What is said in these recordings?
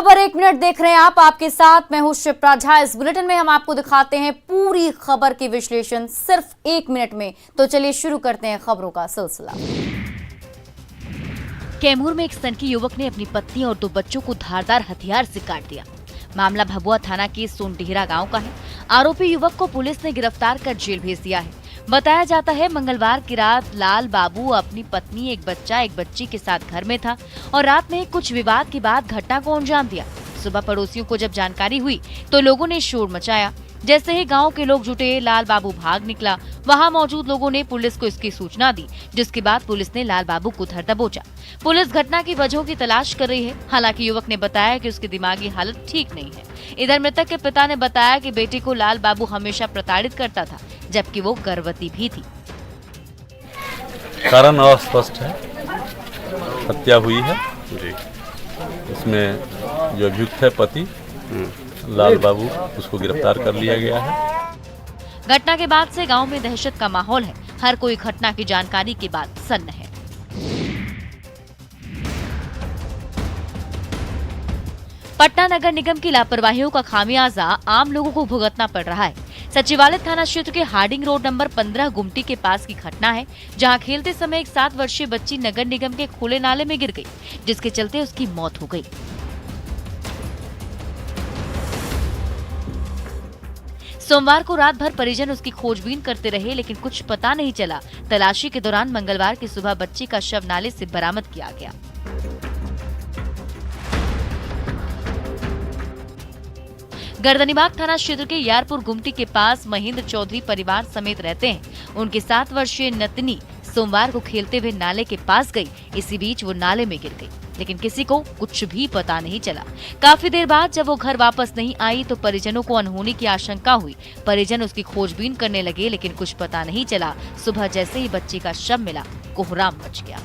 खबर 1 मिनट देख रहे हैं आप, आपके साथ मैं हूं शिप्रा झा। इस बुलेटिन में हम आपको दिखाते हैं पूरी खबर की विश्लेषण सिर्फ 1 मिनट में। तो चलिए शुरू करते हैं खबरों का सिलसिला। कैमूर में एक सनकी युवक ने अपनी पत्नी और 2 बच्चों को धारदार हथियार से काट दिया। मामला भभुआ थाना के सोनडिहरा गांव का है। आरोपी युवक को पुलिस ने गिरफ्तार कर जेल भेज दिया है। बताया जाता है मंगलवार की रात लाल बाबू अपनी पत्नी, एक बच्चा, एक बच्ची के साथ घर में था और रात में कुछ विवाद के बाद घटना को अंजाम दिया। सुबह पड़ोसियों को जब जानकारी हुई तो लोगों ने शोर मचाया। जैसे ही गांव के लोग जुटे, लाल बाबू भाग निकला। वहां मौजूद लोगों ने पुलिस को इसकी सूचना दी, जिसके बाद पुलिस ने लाल बाबू को धर दबोचा। पुलिस घटना की वजहों की तलाश कर रही है। हालांकि युवक ने बताया कि उसकी दिमागी हालत ठीक नहीं है। इधर मृतक के पिता ने बताया कि बेटे को लाल बाबू हमेशा प्रताड़ित करता था, जबकि वो गर्भवती भी थी। कारण अस्पष्ट है, हत्या हुई है जी। इसमें जो अभियुक्त है पति लाल बाबू, उसको गिरफ्तार कर लिया गया है। घटना के बाद से गांव में दहशत का माहौल है। हर कोई घटना की जानकारी के बाद सन्न है। पटना नगर निगम की लापरवाहियों का खामियाजा आम लोगों को भुगतना पड़ रहा है। सचिवालय थाना क्षेत्र के हार्डिंग रोड नंबर 15 गुमटी के पास की घटना है, जहां खेलते समय एक 7 वर्षीय बच्ची नगर निगम के खुले नाले में गिर गई, जिसके चलते उसकी मौत हो गई। सोमवार को रात भर परिजन उसकी खोजबीन करते रहे, लेकिन कुछ पता नहीं चला। तलाशी के दौरान मंगलवार की सुबह बच्ची का शव नाले से बरामद किया गया। गर्दनीबाग थाना क्षेत्र के यारपुर गुमटी के पास महेंद्र चौधरी परिवार समेत रहते हैं। उनकी 7 वर्षीय नतनी सोमवार को खेलते हुए नाले के पास गई। इसी बीच वो नाले में गिर गई, लेकिन किसी को कुछ भी पता नहीं चला। काफी देर बाद जब वो घर वापस नहीं आई तो परिजनों को अनहोनी की आशंका हुई। परिजन उसकी खोजबीन करने लगे, लेकिन कुछ पता नहीं चला। सुबह जैसे ही बच्ची का शव मिला, कोहराम मच गया।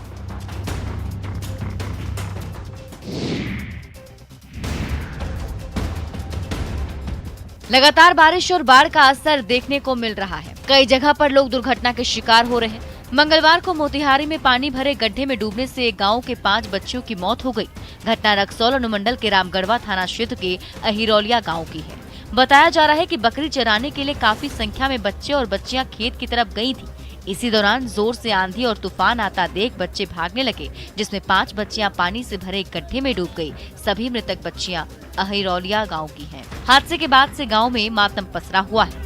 लगातार बारिश और बाढ़ का असर देखने को मिल रहा है। कई जगह पर लोग दुर्घटना के शिकार हो रहे हैं। मंगलवार को मोतिहारी में पानी भरे गड्ढे में डूबने से एक गांव के 5 बच्चियों की मौत हो गई। घटना रक्सौल अनुमंडल के रामगढ़वा थाना क्षेत्र के अहिरौलिया गांव की है। बताया जा रहा है कि बकरी चराने के लिए काफी संख्या में बच्चे और बच्चियां खेत की तरफ गई थी। इसी दौरान जोर से आंधी और तूफान आता देख बच्चे भागने लगे, जिसमें 5 बच्चियां पानी से भरे एक गड्ढे में डूब गई। सभी मृतक बच्चियां अहिरौलिया गांव की हैं। हादसे के बाद से गांव में मातम पसरा हुआ है।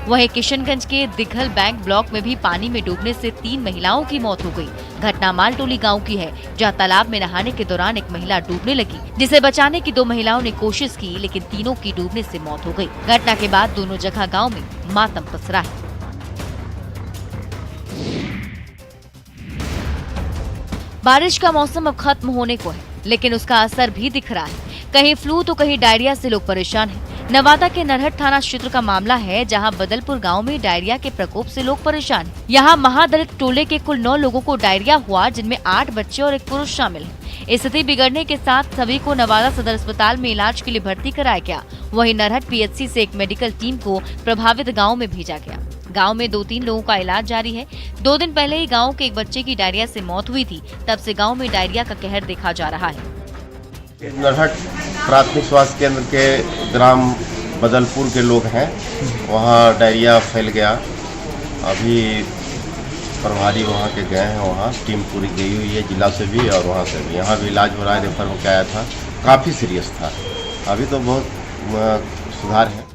वहीं किशनगंज के दिघल बैंक ब्लॉक में भी पानी में डूबने से 3 महिलाओं की मौत हो गई। घटना मालटोली गांव की है, जहां तालाब में नहाने के दौरान एक महिला डूबने लगी, जिसे बचाने की 2 महिलाओं ने कोशिश की, लेकिन तीनों की डूबने से मौत हो गई। घटना के बाद दोनों जगह गांव में मातम पसरा है। बारिश का मौसम अब खत्म होने को है, लेकिन उसका असर भी दिख रहा है। कहीं फ्लू तो कहीं डायरिया से लोग परेशान हैं। नवादा के नरहट थाना क्षेत्र का मामला है, जहां बदलपुर गांव में डायरिया के प्रकोप से लोग परेशान हैं। यहां महादलित टोले के कुल 9 लोगों को डायरिया हुआ, जिनमें 8 बच्चे और 1 पुरुष शामिल हैं। स्थिति बिगड़ने के साथ सभी को नवादा सदर अस्पताल में इलाज के लिए भर्ती कराया गया। वहीं नरहट पीएचसी से एक मेडिकल टीम को प्रभावित गाँव में भेजा गया। गांव में 2-3 लोगों का इलाज जारी है। 2 दिन पहले ही गांव के एक बच्चे की डायरिया से मौत हुई थी। तब से गांव में डायरिया का कहर देखा जा रहा है। नरहट प्राथमिक स्वास्थ्य केंद्र के ग्राम बदलपुर के लोग हैं, वहाँ डायरिया फैल गया। अभी प्रभारी वहाँ के गए हैं, वहाँ टीम पूरी गई हुई है, जिला से भी और वहाँ से भी। यहाँ भी इलाज हो रहा है, रेफर होकर आया था, काफ़ी सीरियस था। अभी तो बहुत सुधार है।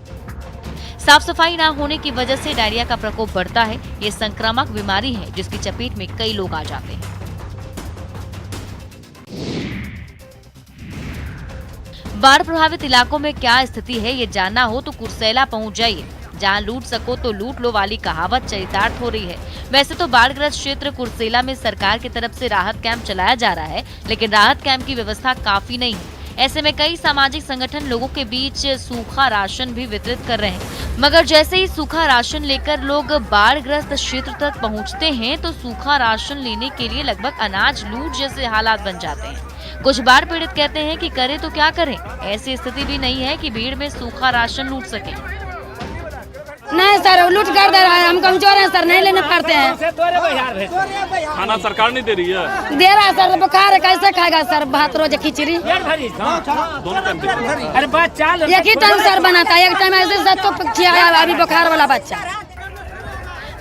साफ सफाई न होने की वजह से डायरिया का प्रकोप बढ़ता है। ये संक्रामक बीमारी है, जिसकी चपेट में कई लोग आ जाते हैं। बाढ़ प्रभावित इलाकों में क्या स्थिति है, ये जानना हो तो कुर्सेला पहुंच जाइए। जहां लूट सको तो लूट लो वाली कहावत चरितार्थ हो रही है। वैसे तो बाढ़ग्रस्त क्षेत्र कुर्सेला में सरकार की तरफ से राहत कैंप चलाया जा रहा है, लेकिन राहत कैंप की व्यवस्था काफी नहीं है। ऐसे में कई सामाजिक संगठन लोगों के बीच सूखा राशन भी वितरित कर रहे हैं, मगर जैसे ही सूखा राशन लेकर लोग बाढ़ग्रस्त क्षेत्र तक पहुंचते हैं तो सूखा राशन लेने के लिए लगभग अनाज लूट जैसे हालात बन जाते हैं। कुछ बाढ़ पीड़ित कहते हैं कि करें तो क्या करें, ऐसी स्थिति भी नहीं है कि भीड़ में सूखा राशन लूट सके। नहीं सर, लूट कर दे रहा है, हम कमजोर हैं सर, नहीं लेने पाते हैं। खाना सरकार नहीं दे रही है? दे रहा है सर, बुखार है, कैसे खाएगा सर भात रोज खिचड़ी? दोनों टाइम दे रही है। एक ही टाइम सर बनाता है, एक टाइम ऐसे तो खिलाया अभी बुखार वाला बच्चा।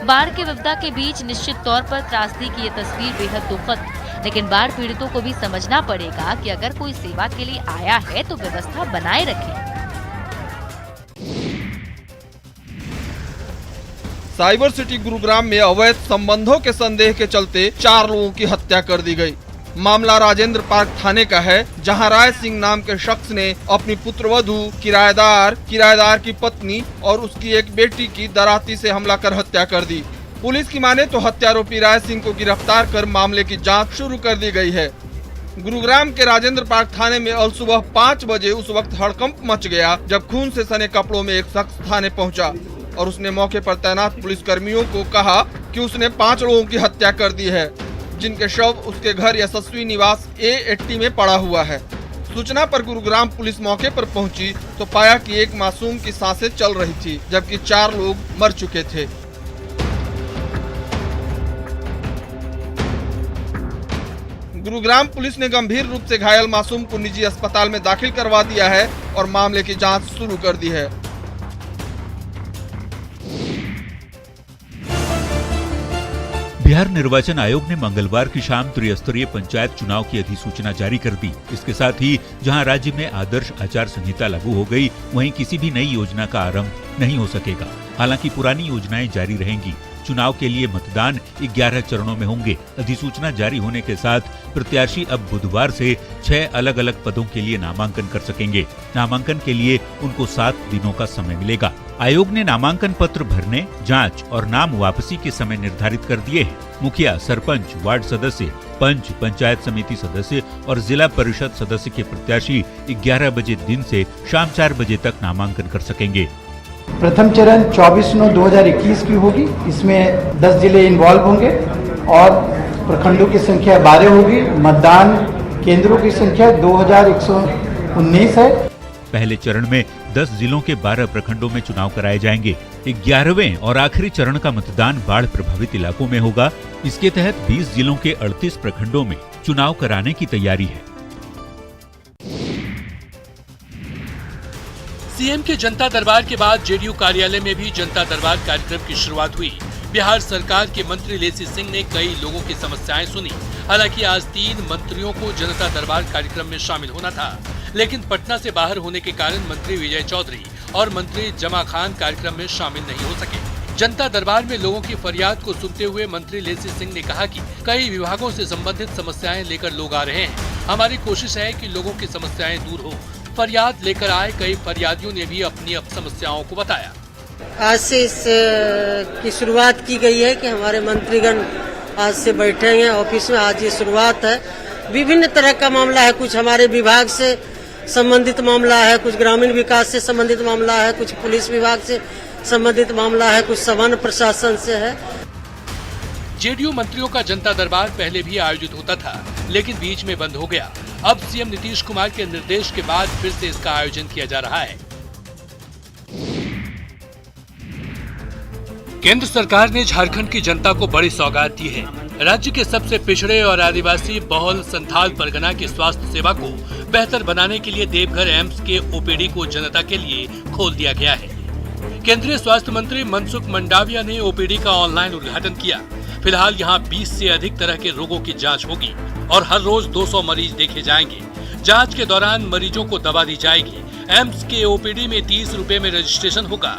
बाढ़ के विपदा के बीच निश्चित तौर पर त्रासदी की ये तस्वीर बेहद दुखद है, लेकिन बाढ़ पीड़ितों को भी समझना पड़ेगा कि अगर कोई सेवा के लिए आया है तो व्यवस्था बनाए रखें। साइबर सिटी गुरुग्राम में अवैध संबंधों के संदेह के चलते 4 लोगों की हत्या कर दी गई। मामला राजेंद्र पार्क थाने का है, जहां राय सिंह नाम के शख्स ने अपनी पुत्रवधू, किराएदार की पत्नी और उसकी एक बेटी की दराती से हमला कर हत्या कर दी। पुलिस की माने तो हत्यारोपी राय सिंह को गिरफ्तार कर मामले की जांच शुरू कर दी गई है। गुरुग्राम के राजेंद्र पार्क थाने में अल सुबह 5 बजे उस वक्त हड़कंप मच गया जब खून से सने कपड़ों में एक शख्स थाने पहुंचा और उसने मौके पर तैनात पुलिसकर्मियों को कहा कि उसने 5 लोगों की हत्या कर दी है, जिनके शव उसके घर यशस्वी निवास A80 में पड़ा हुआ है। सूचना पर गुरुग्राम पुलिस मौके पर पहुंची तो पाया कि एक मासूम की सांसें चल रही थी, जबकि 4 लोग मर चुके थे। गुरुग्राम पुलिस ने गंभीर रूप से घायल मासूम को निजी अस्पताल में दाखिल करवा दिया है और मामले की जांच शुरू कर दी है। बिहार निर्वाचन आयोग ने मंगलवार की शाम त्रिस्तरीय पंचायत चुनाव की अधिसूचना जारी कर दी। इसके साथ ही जहां राज्य में आदर्श आचार संहिता लागू हो गई, वहीं किसी भी नई योजना का आरंभ नहीं हो सकेगा। हालांकि पुरानी योजनाएं जारी रहेंगी। चुनाव के लिए मतदान 11 चरणों में होंगे। अधिसूचना जारी होने के साथ प्रत्याशी अब बुधवार से 6 अलग अलग पदों के लिए नामांकन कर सकेंगे। नामांकन के लिए उनको 7 दिनों का समय मिलेगा। आयोग ने नामांकन पत्र भरने, जांच और नाम वापसी के समय निर्धारित कर दिए हैं। मुखिया, सरपंच, वार्ड सदस्य, पंच, पंचायत समिति सदस्य और जिला परिषद सदस्य के प्रत्याशी 11 बजे दिन से शाम 4 बजे तक नामांकन कर सकेंगे। प्रथम चरण 24/9/2021 की होगी। इसमें 10 जिले इन्वॉल्व होंगे और प्रखंडों की संख्या 12 होगी। मतदान केंद्रों की संख्या 2119 है। पहले चरण में 10 जिलों के 12 प्रखंडों में चुनाव कराए जाएंगे। 11वें और आखिरी चरण का मतदान बाढ़ प्रभावित इलाकों में होगा। इसके तहत 20 जिलों के 38 प्रखंडों में चुनाव कराने की तैयारी है। सीएम के जनता दरबार के बाद जेडीयू कार्यालय में भी जनता दरबार कार्यक्रम की शुरुआत हुई। बिहार सरकार के मंत्री लेसी सिंह ने कई लोगों की समस्याएं सुनी। हालांकि आज 3 मंत्रियों को जनता दरबार कार्यक्रम में शामिल होना था, लेकिन पटना से बाहर होने के कारण मंत्री विजय चौधरी और मंत्री जमा खान कार्यक्रम में शामिल नहीं हो सके। जनता दरबार में लोगों की फरियाद को सुनते हुए मंत्री लेसी सिंह ने कहा कि कई विभागों से संबंधित समस्याएं लेकर लोग आ रहे हैं। हमारी कोशिश है कि लोगों की समस्याएं दूर हो। फरियाद लेकर आए कई फरियादियों ने भी अपनी समस्याओं को बताया। आज से इस की शुरुआत की गई है कि हमारे मंत्रीगण आज से बैठेंगे ऑफिस में। आज ये शुरुआत है। विभिन्न तरह का मामला है, कुछ हमारे विभाग से संबंधित मामला है, कुछ ग्रामीण विकास से संबंधित मामला है, कुछ पुलिस विभाग से संबंधित मामला है, कुछ सामान्य प्रशासन से है। जेडीयू मंत्रियों का जनता दरबार पहले भी आयोजित होता था, लेकिन बीच में बंद हो गया। अब सीएम नीतीश कुमार के निर्देश के बाद फिर से इसका आयोजन किया जा रहा है। केंद्र सरकार ने झारखंड की जनता को बड़ी सौगात दी है। राज्य के सबसे पिछड़े और आदिवासी बहुल संथाल परगना की स्वास्थ्य सेवा को बेहतर बनाने के लिए देवघर एम्स के ओपीडी को जनता के लिए खोल दिया गया है। केंद्रीय स्वास्थ्य मंत्री मनसुख मंडाविया ने ओपीडी का ऑनलाइन उद्घाटन किया। फिलहाल यहां 20 से अधिक तरह के रोगों की जांच होगी और हर रोज 200 मरीज देखे जाएंगे। जांच के दौरान मरीजों को दवा दी जाएगी। एम्स के ओपीडी में 30 रुपए में रजिस्ट्रेशन होगा।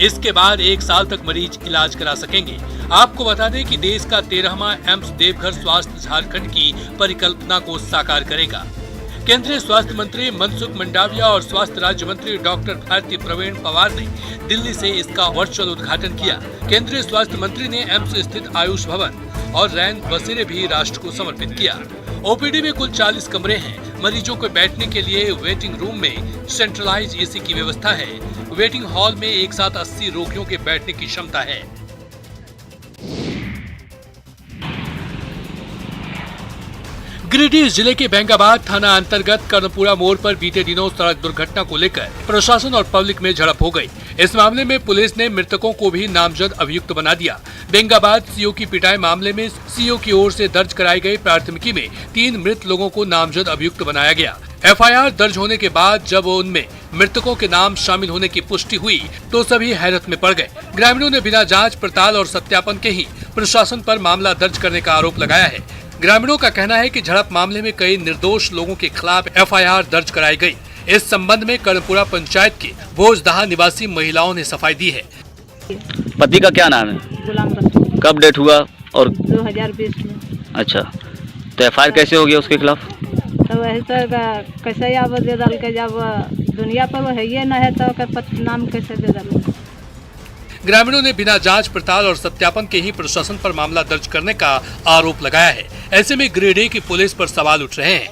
इसके बाद 1 साल तक मरीज इलाज करा सकेंगे। आपको बता दें कि देश का 13वां एम्स देवघर स्वास्थ्य झारखंड की परिकल्पना को साकार करेगा। केंद्रीय स्वास्थ्य मंत्री मनसुख मंडाविया और स्वास्थ्य राज्य मंत्री डॉक्टर भारती प्रवीण पवार ने दिल्ली से इसका वर्चुअल उद्घाटन किया। केंद्रीय स्वास्थ्य मंत्री ने एम्स स्थित आयुष भवन और रैन बसेरे भी राष्ट्र को समर्पित किया। ओपीडी में कुल 40 कमरे हैं। मरीजों को बैठने के लिए वेटिंग रूम में सेंट्रलाइज एसी की व्यवस्था है। वेटिंग हॉल में एक साथ 80 रोगियों के बैठने की क्षमता है। गिरिडीह जिले के बेंगाबाद थाना अंतर्गत कर्णपुरा मोड़ पर बीते दिनों सड़क दुर्घटना को लेकर प्रशासन और पब्लिक में झड़प हो गई। इस मामले में पुलिस ने मृतकों को भी नामजद अभियुक्त बना दिया। बेंगाबाद सीओ की पिटाई मामले में सीओ की ओर से दर्ज कराई गई प्राथमिकी में 3 मृत लोगों को नामजद अभियुक्त बनाया गया। एफआईआर दर्ज होने के बाद जब उनमें मृतकों के नाम शामिल होने की पुष्टि हुई तो सभी हैरत में पड़ गए। ग्रामीणों ने बिना जांच पड़ताल और सत्यापन के ही प्रशासन पर मामला दर्ज करने का आरोप लगाया है। ग्रामीणों का कहना है कि झड़प मामले में कई निर्दोष लोगों के खिलाफ एफआईआर दर्ज कराई गई। इस संबंध में कर्णपुरा पंचायत की भोजदहा निवासी महिलाओं ने सफाई दी है। पति का क्या नाम है? गुलाम रसूल। कब डेथ हुआ? और 2020 में। अच्छा, तो एफआईआर कैसे हो गया उसके खिलाफ? तो ऐसा कैसे अब दे डाल के जब दुनिया पर वो है ये न है तो नाम कैसे दे डाल। ग्रामीणों ने बिना जांच पड़ताल और सत्यापन के ही प्रशासन पर मामला दर्ज करने का आरोप लगाया है। ऐसे में गिरिडीह की पुलिस पर सवाल उठ रहे हैं।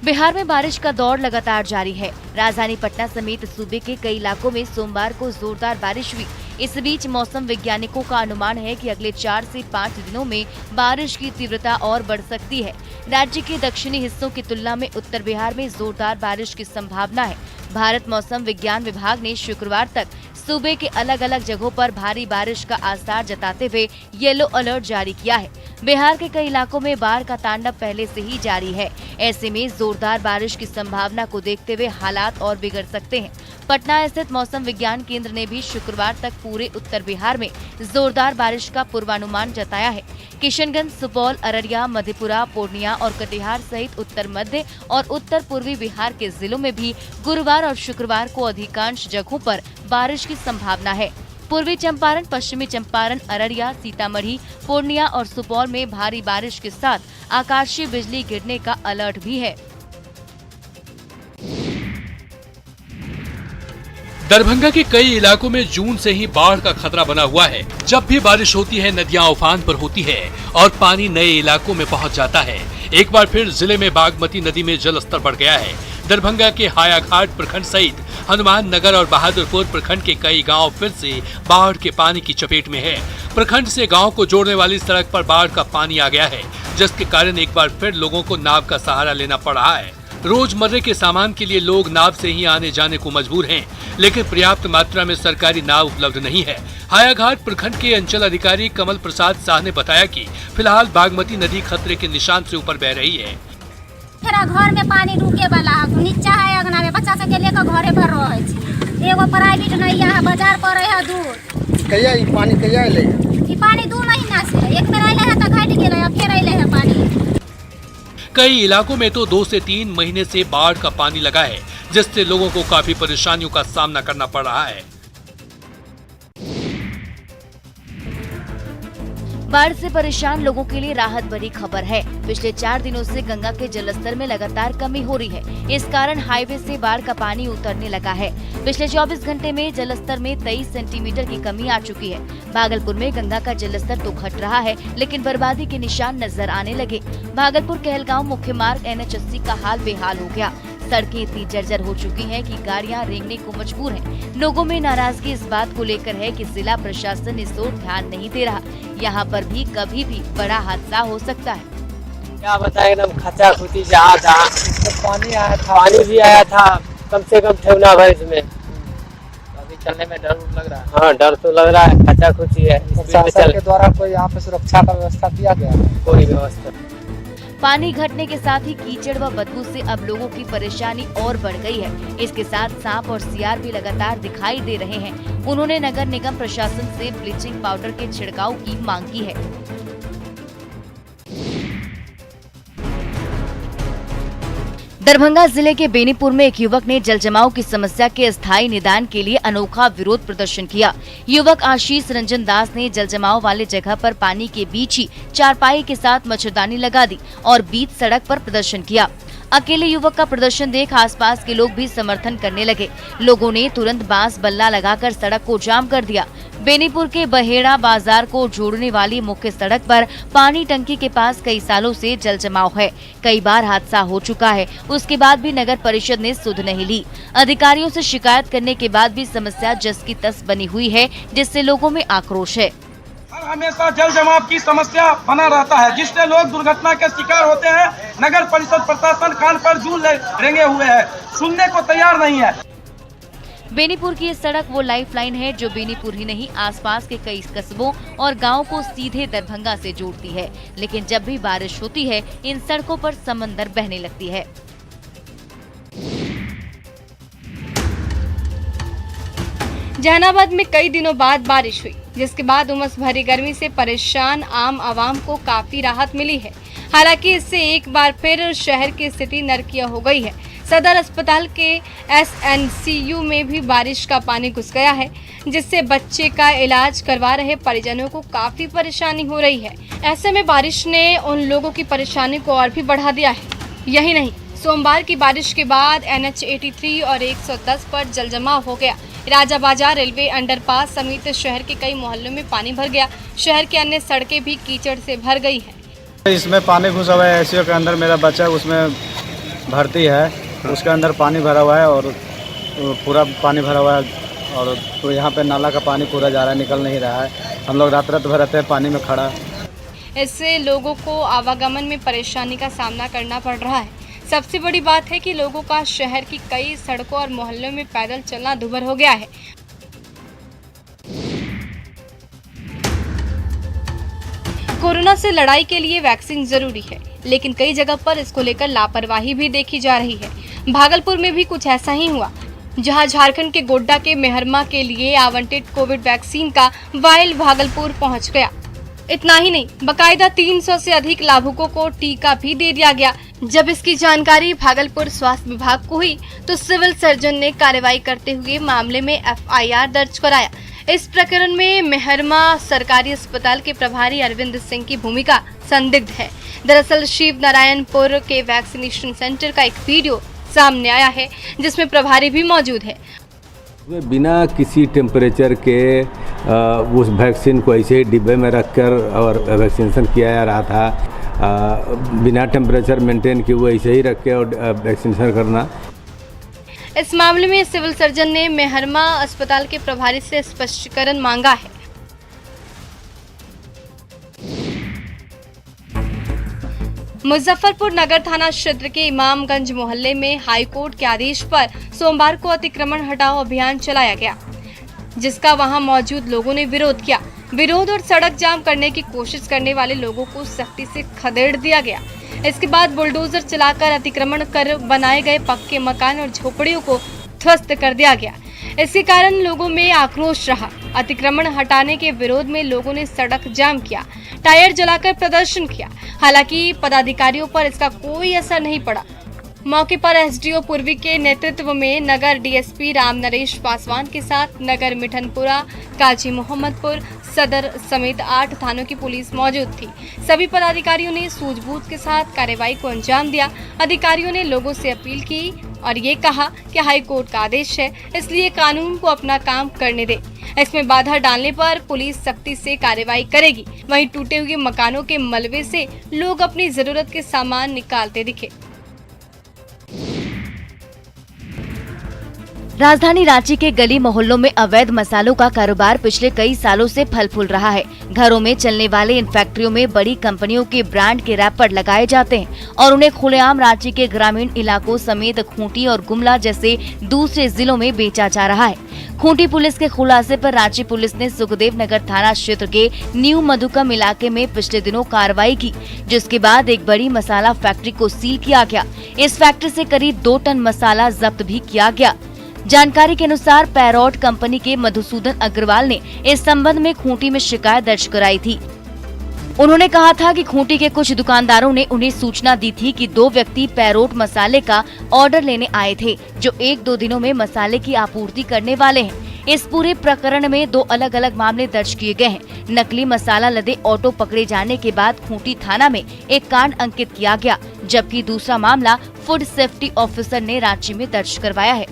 बिहार में बारिश का दौर लगातार जारी है। राजधानी पटना समेत सूबे के कई इलाकों में सोमवार को जोरदार बारिश हुई। इस बीच मौसम वैज्ञानिकों का अनुमान है कि अगले 4 से 5 दिनों में बारिश की तीव्रता और बढ़ सकती है। राज्य के दक्षिणी हिस्सों की तुलना में उत्तर बिहार में जोरदार बारिश की संभावना है। भारत मौसम विज्ञान विभाग ने शुक्रवार तक सूबे के अलग अलग जगहों पर भारी बारिश का आसार जताते हुए येलो अलर्ट जारी किया है। बिहार के कई इलाकों में बाढ़ का तांडव पहले से ही जारी है। ऐसे में जोरदार बारिश की संभावना को देखते हुए हालात और बिगड़ सकते हैं। पटना स्थित मौसम विज्ञान केंद्र ने भी शुक्रवार तक पूरे उत्तर बिहार में जोरदार बारिश का पूर्वानुमान जताया है। किशनगंज, सुपौल, अररिया, मधेपुरा, पूर्णिया और कटिहार सहित उत्तर मध्य और उत्तर पूर्वी बिहार के जिलों में भी गुरुवार और शुक्रवार को अधिकांश जगहों पर बारिश की संभावना है। पूर्वी चंपारण, पश्चिमी चंपारण, अररिया, सीतामढ़ी, पूर्णिया और सुपौल में भारी बारिश के साथ आकाशीय बिजली गिरने का अलर्ट भी है। दरभंगा के कई इलाकों में जून से ही बाढ़ का खतरा बना हुआ है। जब भी बारिश होती है नदियां उफान पर होती है और पानी नए इलाकों में पहुंच जाता है। एक बार फिर जिले में बागमती नदी में जल स्तर बढ़ गया है। दरभंगा के हायाघाट प्रखंड सहित हनुमान नगर और बहादुरपुर प्रखंड के कई गांव फिर से बाढ़ के पानी की चपेट में है। प्रखंड से गांव को जोड़ने वाली सड़क पर बाढ़ का पानी आ गया है, जिसके कारण एक बार फिर लोगों को नाव का सहारा लेना पड़ रहा है। रोजमर्रे के सामान के लिए लोग नाव से ही आने जाने को मजबूर हैं, लेकिन पर्याप्त मात्रा में सरकारी नाव उपलब्ध नहीं है। हायाघाट प्रखंड के अंचल अधिकारी कमल प्रसाद शाह ने बताया कि फिलहाल बागमती नदी खतरे के निशान से ऊपर बह रही है। घर में पानी रुके वाला नीचा है, अगना में बच्चा सब के लेकर घरे भर रहे छी। एगो प्राइवेट नहीं है, बाजार पर है दूर। कहिया ई पानी कहिया आइले? ई पानी 2 महीना से एक बेर आइले है त घट गेले, अब फिर आइले है पानी। कई इलाकों में तो 2 से 3 महीने से बाढ़ का पानी लगा है, जिससे लोगों को काफी परेशानियों का सामना करना पड़ रहा है। बाढ़ से परेशान लोगों के लिए राहत भरी खबर है। पिछले 4 दिनों से गंगा के जलस्तर में लगातार कमी हो रही है। इस कारण हाईवे से बाढ़ का पानी उतरने लगा है। पिछले 24 घंटे में जलस्तर में 23 सेंटीमीटर की कमी आ चुकी है। भागलपुर में गंगा का जलस्तर तो घट रहा है, लेकिन बर्बादी के निशान नजर आने लगे। भागलपुर कहलगांव मुख्य मार्ग NH 80 का हाल बेहाल हो गया। सड़कें इतनी जर्जर हो चुकी हैं कि गाड़ियां रेंगने को मजबूर हैं। लोगों में नाराजगी इस बात को लेकर है कि जिला प्रशासन इस ओर ध्यान नहीं दे रहा। यहाँ पर भी कभी भी बड़ा हादसा हो सकता है। क्या बताएं, एकदम खचा खुची जहाँ जहाँ पानी आया था, पानी भी आया था कम से कम ठेवना भर इसमें। अभी चलने में डर लग रहा है। हाँ, डर तो लग रहा है, खचा खुची है। प्रशासन के द्वारा कोई यहाँ पे सुरक्षा का व्यवस्था किया गया है? कोई व्यवस्था। पानी घटने के साथ ही कीचड़ व बदबू से अब लोगों की परेशानी और बढ़ गई है। इसके साथ सांप और सियार भी लगातार दिखाई दे रहे हैं। उन्होंने नगर निगम प्रशासन से ब्लीचिंग पाउडर के छिड़काव की मांग की है। दरभंगा जिले के बेनीपुर में एक युवक ने जलजमाव की समस्या के स्थायी निदान के लिए अनोखा विरोध प्रदर्शन किया। युवक आशीष रंजन दास ने जलजमाव वाले जगह पर पानी के बीच ही चारपाई के साथ मच्छरदानी लगा दी और बीच सड़क पर प्रदर्शन किया। अकेले युवक का प्रदर्शन देख आसपास के लोग भी समर्थन करने लगे। लोगों ने तुरंत बांस बल्ला लगाकर सड़क को जाम कर दिया। बेनीपुर के बहेड़ा बाजार को जोड़ने वाली मुख्य सड़क पर पानी टंकी के पास कई सालों से जल जमाव है। कई बार हादसा हो चुका है, उसके बाद भी नगर परिषद ने सुध नहीं ली। अधिकारियों से शिकायत करने के बाद भी समस्या जस की तस बनी हुई है, जिससे लोगों में आक्रोश है। हमेशा जल जमाव की समस्या बना रहता है, जिससे लोग दुर्घटना के शिकार होते हैं। नगर परिषद प्रशासन कान पर जूं रेंगे हुए है, सुनने को तैयार नहीं है। बेनीपुर की ये सड़क वो लाइफलाइन है जो बेनीपुर ही नहीं आसपास के कई कस्बों और गांवों को सीधे दरभंगा से जोड़ती है। लेकिन जब भी बारिश होती है इन सड़कों पर समंदर बहने लगती है। जहानाबाद में कई दिनों बाद बारिश हुई, जिसके बाद उमस भरी गर्मी से परेशान आम आवाम को काफी राहत मिली है। हालांकि इससे एक बार फिर शहर की स्थिति नरकीय हो गई है। सदर अस्पताल के SNCU में भी बारिश का पानी घुस गया है, जिससे बच्चे का इलाज करवा रहे परिजनों को काफी परेशानी हो रही है। ऐसे में बारिश ने उन लोगों की परेशानी को और भी बढ़ा दिया है। यही नहीं, सोमवार की बारिश के बाद NH 83 और 110 पर जलजमाव हो गया। राजा बाजार रेलवे अंडरपास समेत शहर के कई मोहल्लों में पानी भर गया। शहर की अन्य सड़कें भी कीचड़ से भर गई हैं। इसमें पानी घुसा हुआ है। ICU के अंदर मेरा बच्चा उसमें भर्ती है, उसके अंदर पानी भरा हुआ है और पूरा पानी भरा हुआ है और तो यहाँ पे नाला का पानी पूरा जा रहा है, निकल नहीं रहा है। हम लोग रात भर रहते हैं पानी में खड़ा। इससे लोगों को आवागमन में परेशानी का सामना करना पड़ रहा है। सबसे बड़ी बात है कि लोगों का शहर की कई सड़कों और मोहल्लों में पैदल चलना दूभर हो गया है। कोरोना से लड़ाई के लिए वैक्सीन जरूरी है, लेकिन कई जगह पर इसको लेकर लापरवाही भी देखी जा रही है। भागलपुर में भी कुछ ऐसा ही हुआ, जहां झारखंड के गोड्डा के मेहरमा के लिए आवंटित कोविड वैक्सीन का वायल भागलपुर पहुंच गया। इतना ही नहीं, बकायदा 300 से अधिक लाभुकों को टीका भी दे दिया गया। जब इसकी जानकारी भागलपुर स्वास्थ्य विभाग को हुई तो सिविल सर्जन ने कार्रवाई करते हुए मामले में FIR दर्ज कराया। इस प्रकरण में मेहरमा सरकारी अस्पताल के प्रभारी अरविंद सिंह की भूमिका संदिग्ध है। दरअसल शिव नारायणपुर के वैक्सीनेशन सेंटर का एक वीडियो सामने आया है, जिसमें प्रभारी भी मौजूद है। बिना किसी टेम्परेचर के उस वैक्सीन को ऐसे ही डिब्बे में रखकर और वैक्सीनेशन किया जा रहा था। बिना टेम्परेचर मेंटेन किए हुए ऐसे ही रख के और वैक्सीनेशन करना। इस मामले में सिविल सर्जन ने मेहरमा अस्पताल के प्रभारी से स्पष्टीकरण मांगा है। मुजफ्फरपुर नगर थाना क्षेत्र के इमामगंज मोहल्ले में हाईकोर्ट के आदेश पर सोमवार को अतिक्रमण हटाओ अभियान चलाया गया, जिसका वहां मौजूद लोगों ने विरोध किया। विरोध और सड़क जाम करने की कोशिश करने वाले लोगों को सख्ती से खदेड़ दिया गया। इसके बाद बुलडोजर चलाकर अतिक्रमण कर बनाए गए पक्के मकान और झोपड़ियों को ध्वस्त कर दिया गया। इसके कारण लोगों में आक्रोश रहा। अतिक्रमण हटाने के विरोध में लोगों ने सड़क जाम किया, टायर जलाकर प्रदर्शन किया। हालांकि पदाधिकारियों पर इसका कोई असर नहीं पड़ा। मौके पर SDO पूर्वी के नेतृत्व में नगर DSP राम नरेश पासवान के साथ नगर मिठनपुरा, काजी मोहम्मदपुर, सदर समेत 8 थानों की पुलिस मौजूद थी। सभी पदाधिकारियों ने सूझबूझ के साथ कार्रवाई को अंजाम दिया। अधिकारियों ने लोगों से अपील की और ये कहा कि हाईकोर्ट का आदेश है, इसलिए कानून को अपना काम करने दे। इसमें बाधा डालने पर पुलिस सख्ती से कार्रवाई करेगी। वहीं टूटे हुए मकानों के मलबे से लोग अपनी जरूरत के सामान निकालते दिखे। राजधानी रांची के गली मोहल्लों में अवैध मसालों का कारोबार पिछले कई सालों से फल फूल रहा है। घरों में चलने वाले इन फैक्ट्रियों में बड़ी कंपनियों के ब्रांड के रैपर लगाए जाते हैं और उन्हें खुलेआम रांची के ग्रामीण इलाकों समेत खूंटी और गुमला जैसे दूसरे जिलों में बेचा जा रहा है। खूंटी पुलिस के खुलासे पर रांची पुलिस ने सुखदेव नगर थाना क्षेत्र के न्यू मधुकम इलाके में पिछले दिनों कार्रवाई की, जिसके बाद एक बड़ी मसाला फैक्ट्री को सील किया गया। इस फैक्ट्री से करीब 2 टन मसाला जब्त भी किया गया। जानकारी के अनुसार पैरोट कंपनी के मधुसूदन अग्रवाल ने इस संबंध में खूंटी में शिकायत दर्ज कराई थी। उन्होंने कहा था कि खूंटी के कुछ दुकानदारों ने उन्हें सूचना दी थी कि 2 व्यक्ति पैरोट मसाले का ऑर्डर लेने आए थे, जो 1-2 दिनों में मसाले की आपूर्ति करने वाले हैं। इस पूरे प्रकरण में 2 अलग अलग मामले दर्ज किए गए हैं। नकली मसाला लदे ऑटो पकड़े जाने के बाद खूंटी थाना में एक कांड अंकित किया गया, जबकि दूसरा मामला फूड सेफ्टी ऑफिसर ने रांची में दर्ज करवाया है।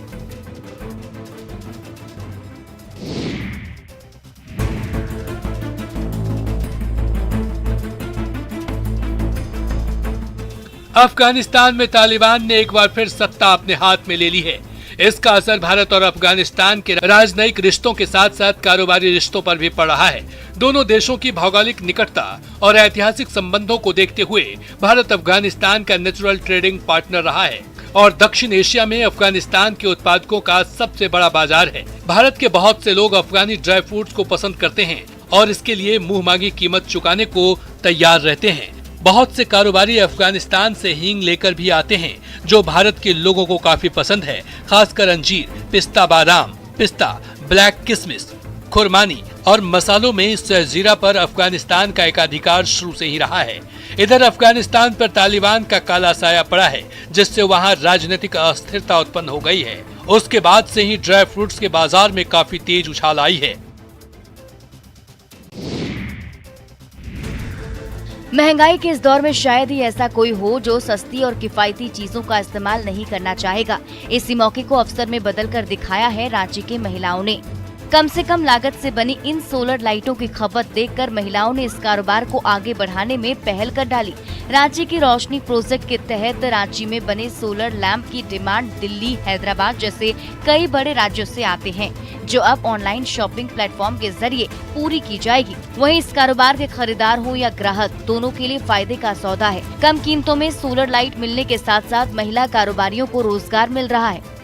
अफगानिस्तान में तालिबान ने एक बार फिर सत्ता अपने हाथ में ले ली है। इसका असर भारत और अफगानिस्तान के राजनयिक रिश्तों के साथ साथ कारोबारी रिश्तों पर भी पड़ रहा है। दोनों देशों की भौगोलिक निकटता और ऐतिहासिक संबंधों को देखते हुए भारत अफगानिस्तान का नेचुरल ट्रेडिंग पार्टनर रहा है और दक्षिण एशिया में अफगानिस्तान के उत्पादकों का सबसे बड़ा बाजार है। भारत के बहुत से लोग अफगानी ड्राई फ्रूट्स को पसंद करते हैं और इसके लिए मुंह मांगी कीमत चुकाने को तैयार रहते हैं। बहुत से कारोबारी अफगानिस्तान से हींग लेकर भी आते हैं जो भारत के लोगों को काफी पसंद है, खासकर अंजीर, पिस्ता बादाम, पिस्ता, ब्लैक किशमिश, खुरमानी और मसालों में सहजीरा पर अफगानिस्तान का एकाधिकार शुरू से ही रहा है। इधर अफगानिस्तान पर तालिबान का काला साया पड़ा है जिससे वहां राजनीतिक अस्थिरता उत्पन्न हो गई है। उसके बाद से ही ड्राई फ्रूट्स के बाजार में काफी तेज उछाल आई है। महंगाई के इस दौर में शायद ही ऐसा कोई हो जो सस्ती और किफायती चीजों का इस्तेमाल नहीं करना चाहेगा। इसी मौके को अवसर में बदलकर दिखाया है रांची की महिलाओं ने। कम से कम लागत से बनी इन सोलर लाइटों की खपत देखकर महिलाओं ने इस कारोबार को आगे बढ़ाने में पहल कर डाली। रांची की रोशनी प्रोजेक्ट के तहत रांची में बने सोलर लैंप की डिमांड दिल्ली, हैदराबाद जैसे कई बड़े राज्यों से आते हैं, जो अब ऑनलाइन शॉपिंग प्लेटफॉर्म के जरिए पूरी की जाएगी। वहीं इस कारोबार के खरीदार हो या ग्राहक, दोनों के लिए फायदे का सौदा है। कम कीमतों में सोलर लाइट मिलने के साथ साथ महिला कारोबारियों को रोजगार मिल रहा है।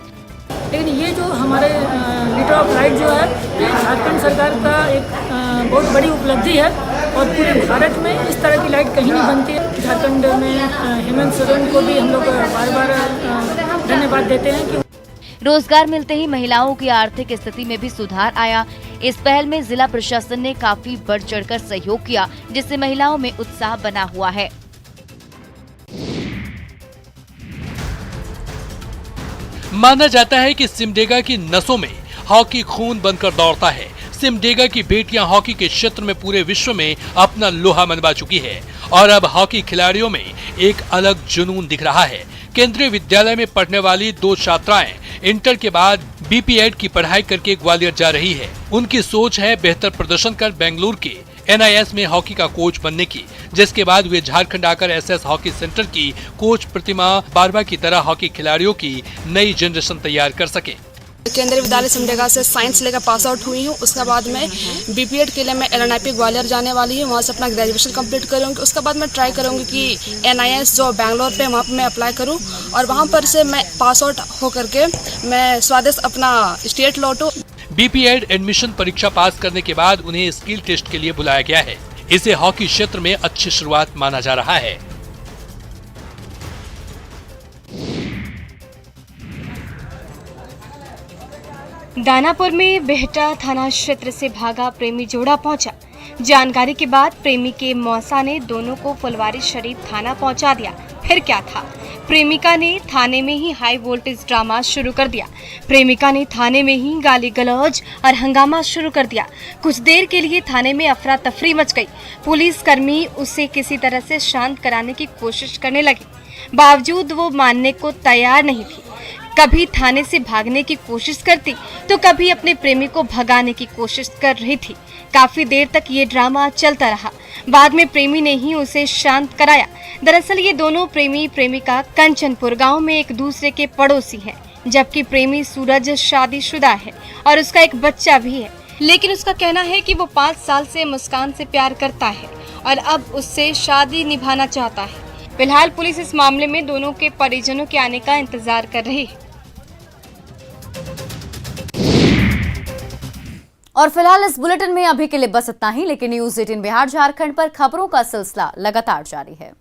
लेकिन ये जो हमारे लीटर ऑफ लाइट जो है, ये झारखंड सरकार का एक बहुत बड़ी उपलब्धि है और पूरे भारत में इस तरह की लाइट कहीं नहीं बनती है। झारखंड में हेमंत सोरेन को भी हम लोग बार बार धन्यवाद देते हैं कि रोजगार मिलते ही महिलाओं की आर्थिक स्थिति में भी सुधार आया। इस पहल में जिला प्रशासन ने काफी बढ़ चढ़कर सहयोग किया, जिससे महिलाओं में उत्साह बना हुआ है। माना जाता है कि सिमडेगा की नसों में हॉकी खून बनकर दौड़ता है। सिमडेगा की बेटियां हॉकी के क्षेत्र में पूरे विश्व में अपना लोहा मनवा चुकी है और अब हॉकी खिलाड़ियों में एक अलग जुनून दिख रहा है। केंद्रीय विद्यालय में पढ़ने वाली 2 छात्राएं इंटर के बाद बीपीएड की पढ़ाई करके ग्वालियर जा रही है। उनकी सोच है बेहतर प्रदर्शन कर बेंगलुरु के NIS में हॉकी का कोच बनने की, जिसके बाद वे झारखंड आकर SS हॉकी सेंटर की कोच प्रतिमा बारबा की तरह हॉकी खिलाड़ियों की नई जनरेशन तैयार कर सके। केंद्रीय विद्यालय सिमडेगा से साइंस लेकर पास आउट हुई हूँ। उसके बाद मैं बीपीएड के लिए मैं LNIP ग्वालियर जाने वाली हूँ, वहाँ से अपना ग्रेजुएशन कंप्लीट करूँगी। उसके बाद मैं ट्राई करूँगी कि NIS जो बेंगलोर पे वहाँ पे मैं अप्लाई करूँ और वहाँ पर से मैं पास आउट होकर के मैं स्वदेश अपना स्टेट लौटूँ। बीपीएड एडमिशन परीक्षा पास करने के बाद उन्हें स्किल टेस्ट के लिए बुलाया गया है। इसे हॉकी क्षेत्र में अच्छी शुरुआत माना जा रहा है। दानापुर में बेहटा थाना क्षेत्र से भागा प्रेमी जोड़ा पहुंचा। जानकारी के बाद प्रेमी के मौसा ने दोनों को फुलवारी शरीफ थाना पहुंचा दिया। फिर क्या था, प्रेमिका ने थाने में ही हाई वोल्टेज ड्रामा शुरू कर दिया। प्रेमिका ने थाने में ही गाली गलौज और हंगामा शुरू कर दिया। कुछ देर के लिए थाने में अफरा तफरी मच गई। पुलिसकर्मी उसे किसी तरह से शांत कराने की कोशिश करने लगे, बावजूद वो मानने को तैयार नहीं थी। कभी थाने से भागने की कोशिश करती तो कभी अपने प्रेमी को भगाने की कोशिश कर रही थी। काफी देर तक ये ड्रामा चलता रहा। बाद में प्रेमी ने ही उसे शांत कराया। दरअसल ये दोनों प्रेमी प्रेमिका कंचनपुर गांव में एक दूसरे के पड़ोसी हैं, जबकि प्रेमी सूरज शादीशुदा है और उसका एक बच्चा भी है। लेकिन उसका कहना है कि वो 5 साल से मुस्कान से प्यार करता है और अब उससे शादी निभाना चाहता है। फिलहाल पुलिस इस मामले में दोनों के परिजनों के आने का इंतजार कर रही है। और फिलहाल इस बुलेटिन में अभी के लिए बस इतना ही, लेकिन न्यूज़ 18 बिहार झारखंड पर खबरों का सिलसिला लगातार जारी है।